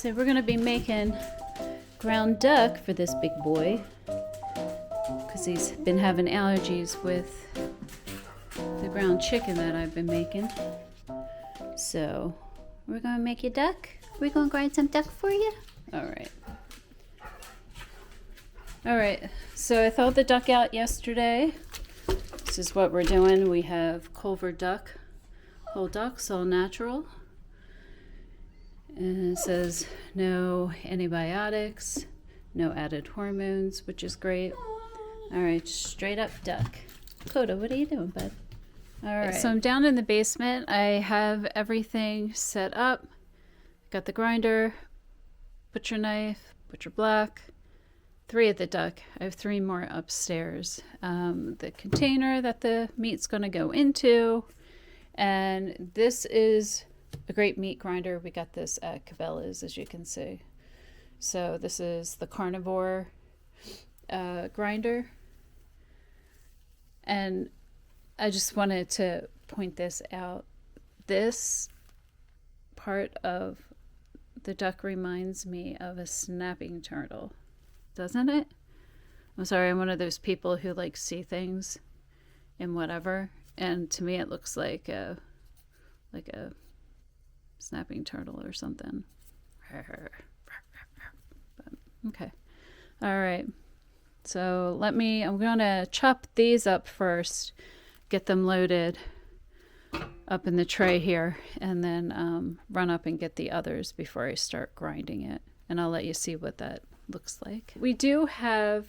So we're gonna be making ground duck for this big boy because he's been having allergies with the ground chicken that I've been making. So we're gonna make you duck. We're gonna grind some duck for you. All right, so I thawed the duck out yesterday. This is what we're doing. We have Culver duck, whole ducks, all natural. And it says no antibiotics, no added hormones, which is great. All right, straight up duck. Coda, what are you doing, bud? All right. So I'm down in the basement. I have everything set up. Got the grinder, butcher knife, butcher block, 3 of the duck. I have 3 more upstairs. The container that the meat's going to go into. And this is a great meat grinder. We got this at Cabela's, as you can see. So this is the Carnivore grinder. And I just wanted to point this out. This part of the duck reminds me of a snapping turtle, doesn't it? I'm sorry, I'm one of those people who like see things in whatever, and to me it looks like a snapping turtle or something. But, okay. All right. So I'm gonna chop these up first, get them loaded up in the tray here, and then run up and get the others before I start grinding it. And I'll let you see what that looks like. We do have,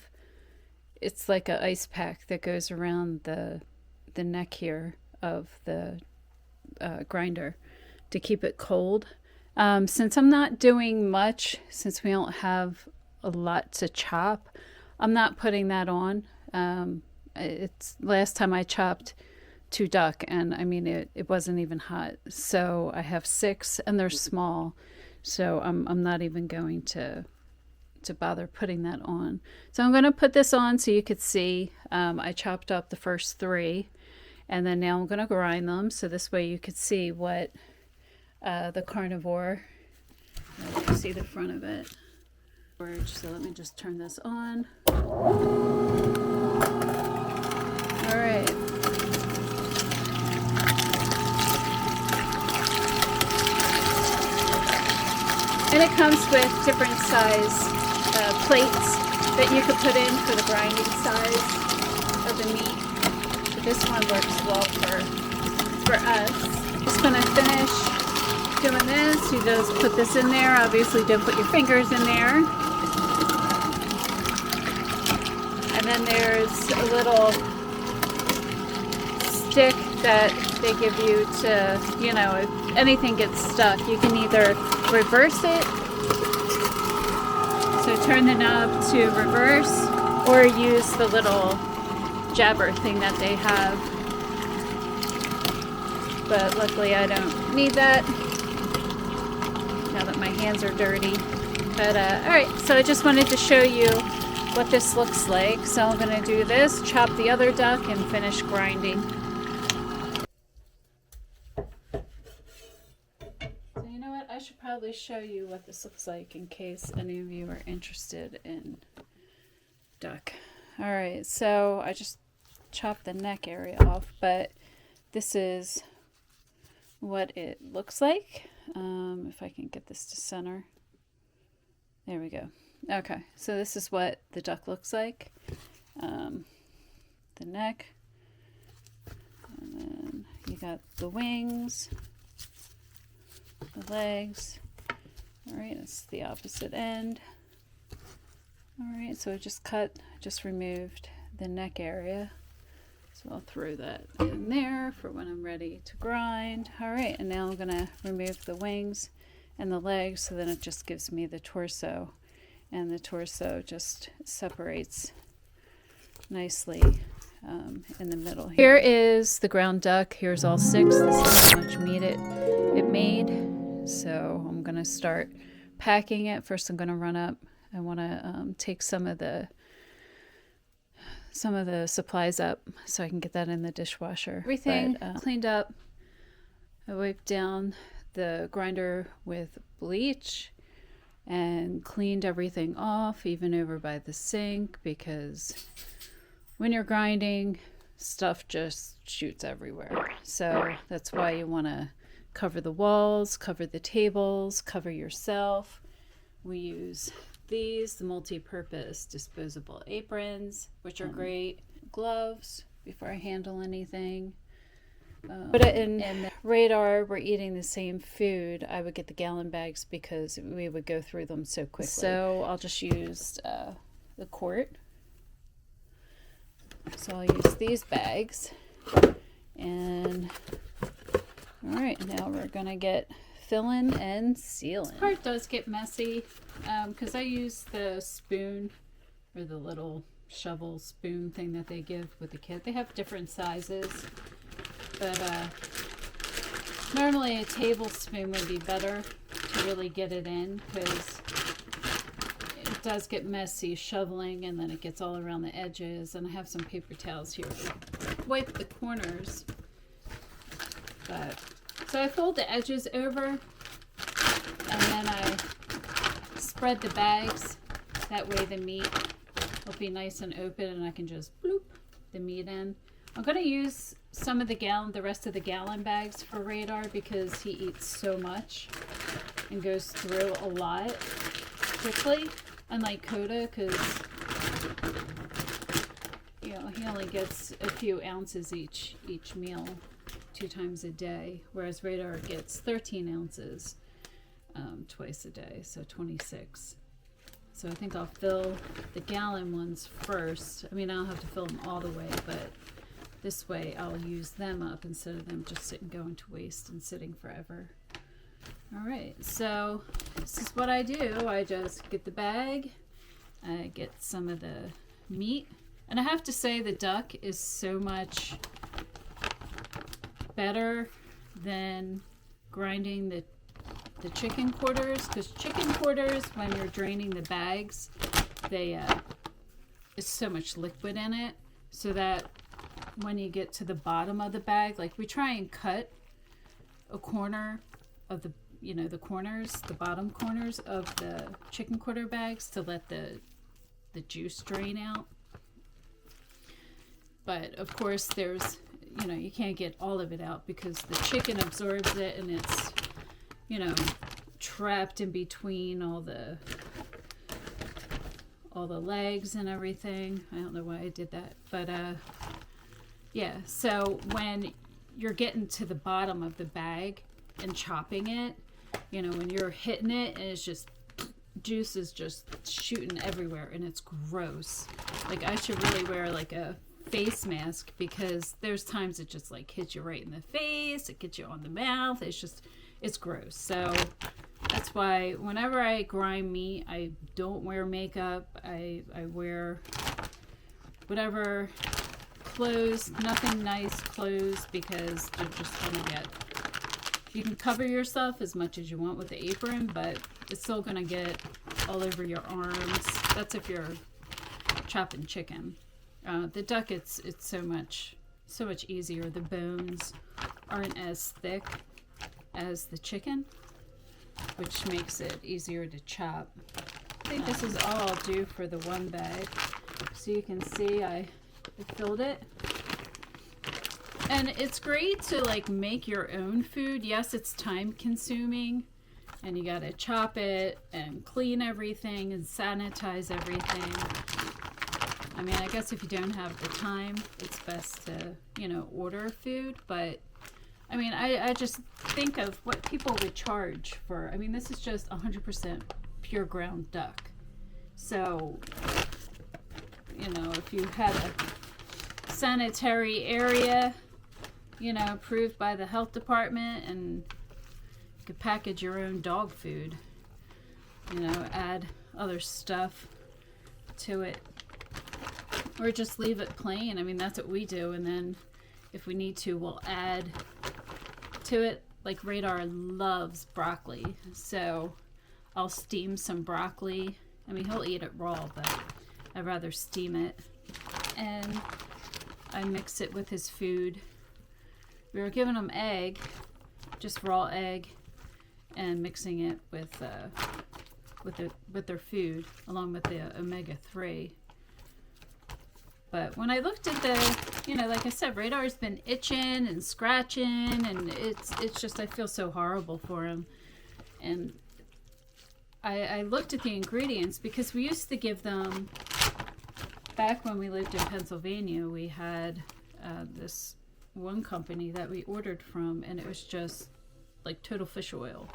it's like an ice pack that goes around the neck here of the grinder to keep it cold. Since I'm not doing much, since we don't have a lot to chop, I'm not putting that on. It's last time I chopped 2 duck, and I mean it wasn't even hot. So I have 6 and they're small, so I'm not even going to bother putting that on. So I'm going to put this on so you could see. I chopped up the first 3, and then now I'm going to grind them so this way you could see what the Carnivore, you can see the front of it. So let me just turn this on. All right. And it comes with different size plates that you could put in for the grinding size of the meat. But this one works well for us. Just gonna finish doing this. You just put this in there. Obviously don't put your fingers in there. And then there's a little stick that they give you to, you know, if anything gets stuck, you can either reverse it, so turn the knob to reverse, or use the little jabber thing that they have. But luckily I don't need that now that my hands are dirty. But alright, so I just wanted to show you what this looks like. So I'm going to do this, chop the other duck, and finish grinding. So you know what? I should probably show you what this looks like in case any of you are interested in duck. Alright, so I just chopped the neck area off, but this is what it looks like. If I can get this to center. There we go. Okay, so this is what the duck looks like. The neck, and then you got the wings, the legs. All right, that's the opposite end. All right, so I just removed the neck area. So I'll throw that in there for when I'm ready to grind. All right, and now I'm gonna remove the wings and the legs, so then it just gives me the torso. And the torso just separates nicely in the middle. Here is the ground duck. Here's all 6. This is how much meat it made. So I'm going to start packing it. First I'm going to run up. I want to take some of the supplies up so I can get that in the dishwasher. Everything cleaned up. I wiped down the grinder with bleach. and cleaned everything off, even over by the sink, because when you're grinding, stuff just shoots everywhere. So that's why you want to cover the walls, cover the tables, cover yourself. We use these, the multi-purpose disposable aprons, which are great. Gloves before I handle anything. But in Radar, we're eating the same food. I would get the gallon bags because we would go through them so quickly. So I'll just use the quart. So I'll use these bags. And all right, now we're gonna get filling and sealing. This part does get messy because I use the spoon, or the little shovel spoon thing that they give with the kit. They have different sizes, but normally a tablespoon would be better to really get it in, because it does get messy shoveling, and then it gets all around the edges. And I have some paper towels here to wipe the corners. But so I fold the edges over, and then I spread the bags. That way the meat will be nice and open, and I can just bloop the meat in. I'm going to use some of the rest of the gallon bags for Radar, because he eats so much and goes through a lot quickly, unlike Coda, because he only gets a few ounces each meal 2 times a day, whereas Radar gets 13 ounces twice a day, so 26. So I think I'll fill the gallon ones first. I mean, I don't have to fill them all the way, but this way I'll use them up instead of them just going to waste and sitting forever. All right, so this is what I do. I just get the bag, I get some of the meat, and I have to say the duck is so much better than grinding the chicken quarters, because chicken quarters, when you're draining the bags, they it's so much liquid in it, so that when you get to the bottom of the bag, like we try and cut a corner of the corners, the bottom corners of the chicken quarter bags to let the juice drain out. But of course there's, you can't get all of it out, because the chicken absorbs it, and it's, trapped in between all the legs and everything. I don't know why I did that, but yeah, so when you're getting to the bottom of the bag and chopping it, when you're hitting it, and it's just, juice is just shooting everywhere, and it's gross. Like, I should really wear like a face mask, because there's times it just like hits you right in the face, it gets you on the mouth, it's gross. So that's why whenever I grind meat, I don't wear makeup. I wear whatever clothes, nothing nice clothes, because they're just gonna get, you can cover yourself as much as you want with the apron, but it's still gonna get all over your arms. That's if you're chopping chicken. The duck, it's so much easier. The bones aren't as thick as the chicken, which makes it easier to chop. I think this is all I'll do for the one bag. So you can see I filled it. And it's great to like make your own food. Yes, it's time consuming, and you gotta chop it and clean everything and sanitize everything. I mean, I guess if you don't have the time, it's best to, order food. But I mean, I just think of what people would charge for, I mean, this is just 100% pure ground duck. So, if you had a sanitary area, approved by the health department, and you could package your own dog food, add other stuff to it, or just leave it plain. I mean, that's what we do. And then if we need to, we'll add to it. Like Radar loves broccoli, so I'll steam some broccoli. I mean, he'll eat it raw, but I'd rather steam it. And I mix it with his food. We were giving him egg, just raw egg, and mixing it with with their food, along with the omega-3. But when I looked at the, like I said, Radar's been itching and scratching, and it's just, I feel so horrible for him. And I looked at the ingredients, because we used to give them, back when we lived in Pennsylvania, we had this one company that we ordered from, and it was just like total fish oil.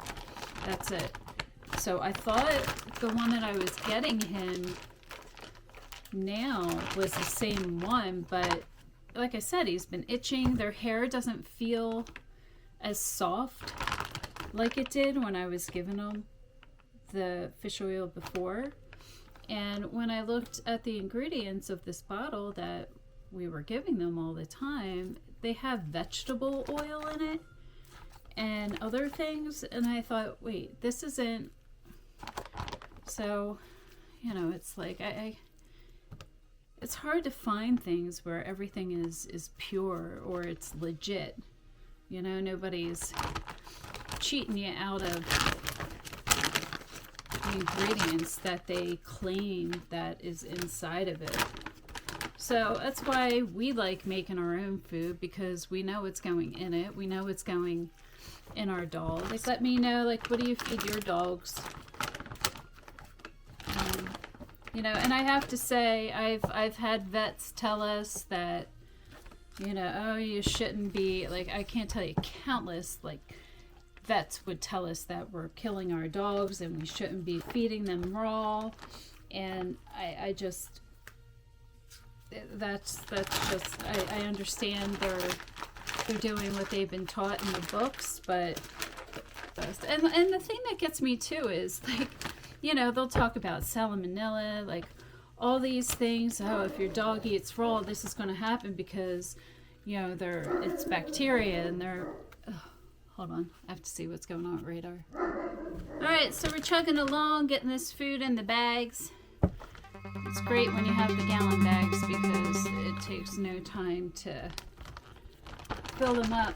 That's it. So I thought the one that I was getting him now was the same one, but like I said, he's been itching. Their hair doesn't feel as soft like it did when I was giving them the fish oil before. And when I looked at the ingredients of this bottle that we were giving them all the time, they have vegetable oil in it and other things, and I thought, wait, this isn't. So it's like it's hard to find things where everything is pure or it's legit. Nobody's cheating you out of the ingredients that they claim that is inside of it. So that's why we like making our own food, because we know what's going in it. We know what's going in our dogs. Let me know, what do you feed your dogs? And I have to say, I've had vets tell us that, oh, you shouldn't be, I can't tell you countless, vets would tell us that we're killing our dogs and we shouldn't be feeding them raw. And I just, that's just, I understand they're doing what they've been taught in the books, but, and the thing that gets me too is, they'll talk about salmonella, all these things. Oh, if your dog eats raw, this is going to happen because, it's bacteria and they're. Hold on, I have to see what's going on with Radar. All right, so we're chugging along, getting this food in the bags. It's great when you have the gallon bags because it takes no time to fill them up.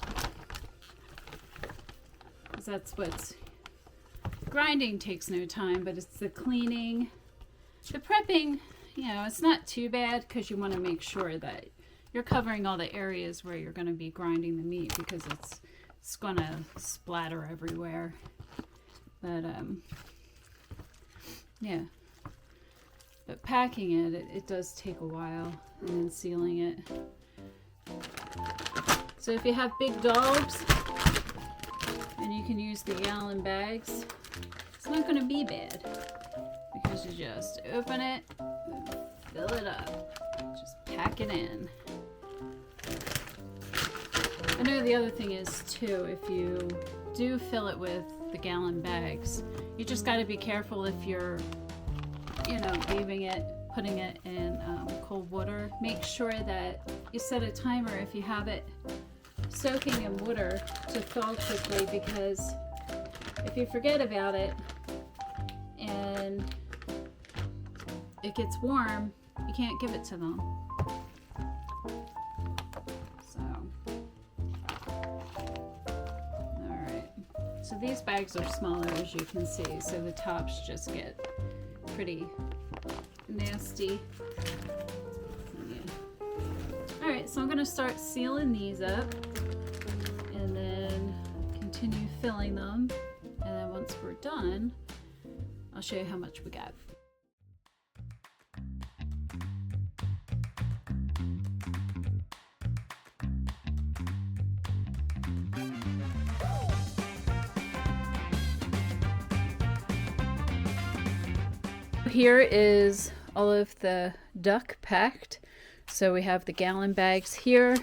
Because that's what's. Grinding takes no time, but it's the cleaning. The prepping, it's not too bad because you want to make sure that you're covering all the areas where you're going to be grinding the meat, because it's going to splatter everywhere. But, yeah. But packing it does take a while, and then sealing it. So if you have big dogs, and you can use the gallon bags, it's not going to be bad, because you just open it, fill it up, just pack it in. I know the other thing is too, if you do fill it with the gallon bags, you just got to be careful if you're, leaving it, putting it in cold water. Make sure that you set a timer if you have it soaking in water to thaw quickly, because if you forget about it and it gets warm, you can't give it to them. So, alright. So these bags are smaller, as you can see, so the tops just get pretty nasty. Yeah. Alright, so I'm going to start sealing these up and then continue filling them. And then once we're done, I'll show you how much we got. Here is all of the duck packed. So we have the gallon bags here,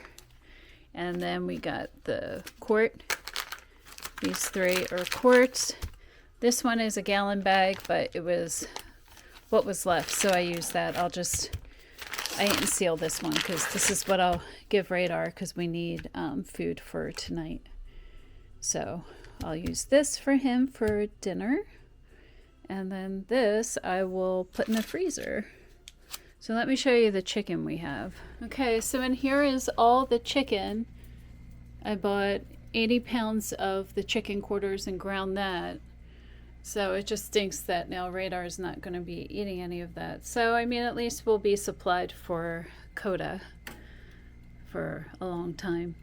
and then we got the quart. These three are quarts. This one is a gallon bag, but it was what was left, so I used that. I didn't seal this one because this is what I'll give Radar, because we need food for tonight. So I'll use this for him for dinner. And then this I will put in the freezer. So let me show you the chicken we have. Okay, so in here is all the chicken. I bought 80 pounds of the chicken quarters and ground that. So it just stinks that now Radar is not going to be eating any of that. So I mean, at least we'll be supplied for Coda for a long time.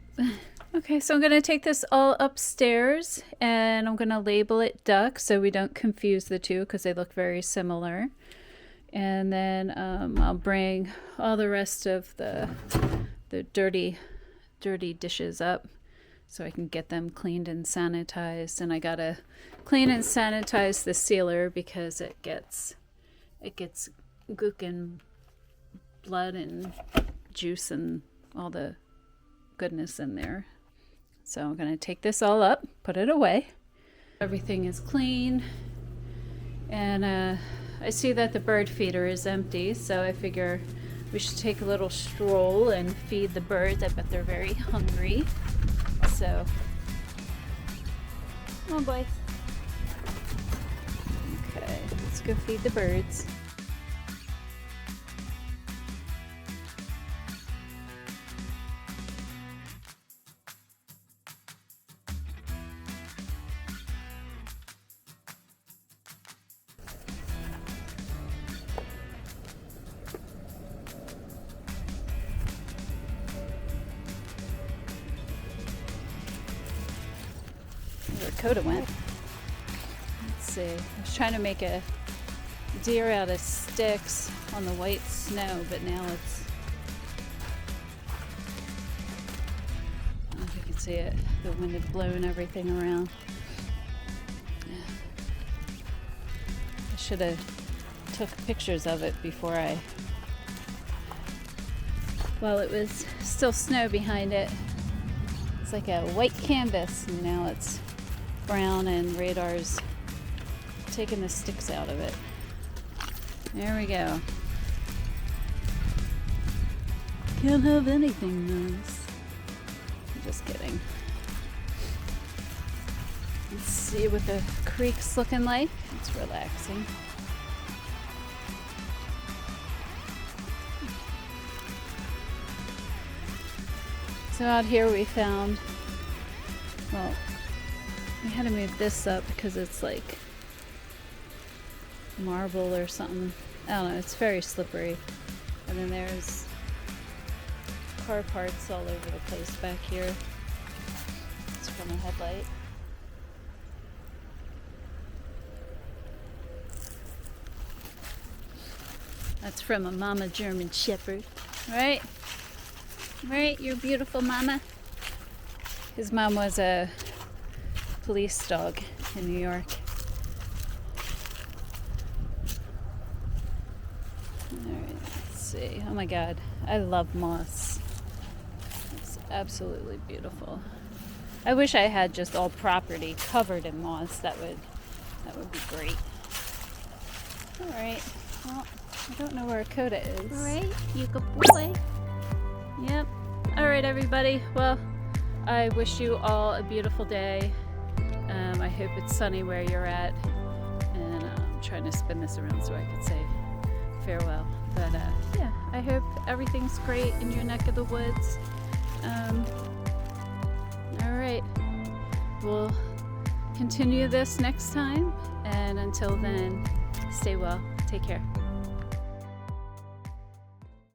Okay, so I'm going to take this all upstairs and I'm going to label it duck so we don't confuse the two because they look very similar. And then I'll bring all the rest of the dirty dishes up so I can get them cleaned and sanitized. And I gotta clean and sanitize the sealer because it gets gook and blood and juice and all the goodness in there. So I'm gonna take this all up, put it away. Everything is clean, and I see that the bird feeder is empty, so I figure we should take a little stroll and feed the birds. I bet they're very hungry. So, come on, boys. Okay, let's go feed the birds. Where Coda went. Let's see. I was trying to make a deer out of sticks on the white snow, but now it's, I don't know if you can see it. The wind is blowing everything around. I should have took pictures of it before while it was still snow behind it. It's like a white canvas, and now it's brown and Radar's taking the sticks out of it. There we go. Can't have anything nice. I'm just kidding. Let's see what the creek's looking like. It's relaxing. So out here we found, well, we had to move this up because it's like marble or something. I don't know, it's very slippery. And then there's car parts all over the place back here. It's from a headlight. That's from a mama German Shepherd, right? Right, your beautiful mama. His mom was a police dog in New York. Alright, let's see. Oh my god, I love moss. It's absolutely beautiful. I wish I had just all property covered in moss. That would be great. Alright, well, I don't know where Coda is. Alright, you good boy. Yep. Alright, everybody. Well, I wish you all a beautiful day. I hope it's sunny where you're at. And I'm trying to spin this around so I can say farewell. But yeah, I hope everything's great in your neck of the woods. Alright. We'll continue this next time. And until then, stay well. Take care.